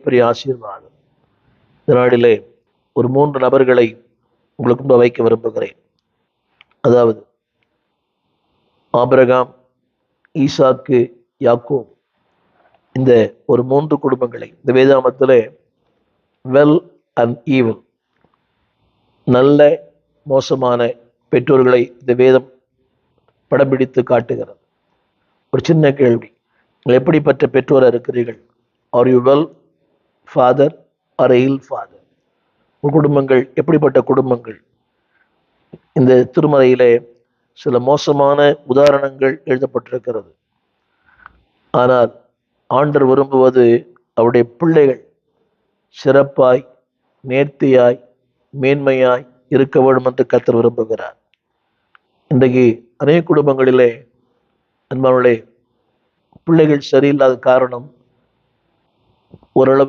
மிகப்பெரிய ஆசீர்வாதம். இந்த நாளிலே ஒரு 3 நபர்களை உங்களுக்கு முன்பு வைக்க விரும்புகிறேன். அதாவது ஆபிரகாம், ஈசாக்கு, யாக்கோப். இந்த ஒரு 3 குடும்பங்களை இந்த வேதாமத்திலே வெல் அண்ட் ஈவில், நல்ல மோசமான பெற்றோர்களை இந்த வேதம் படம் பிடித்து காட்டுகிறது. ஒரு சின்ன கேள்வி, நீங்கள் எப்படிப்பட்ட பெற்றோராக இருக்கிறீர்கள்? Are you well father or ill father? உங்கள் குடும்பங்கள் எப்படிப்பட்ட குடும்பங்கள்? இந்த திருமறையிலே சில மோசமான உதாரணங்கள் எழுதப்பட்டிருக்கிறது. ஆனால் ஆண்டவர் விரும்புவது அவருடைய பிள்ளைகள் சிறப்பாய், நேர்த்தியாய், மேன்மையாய் இருக்க வேண்டும் என்று கர்த்தர் விரும்புகிறார். இன்றைக்கு அநேக குடும்பங்களிலே அன்பானவர்களே, பிள்ளைகள் சரியில்லாத காரணம் ஓரளவு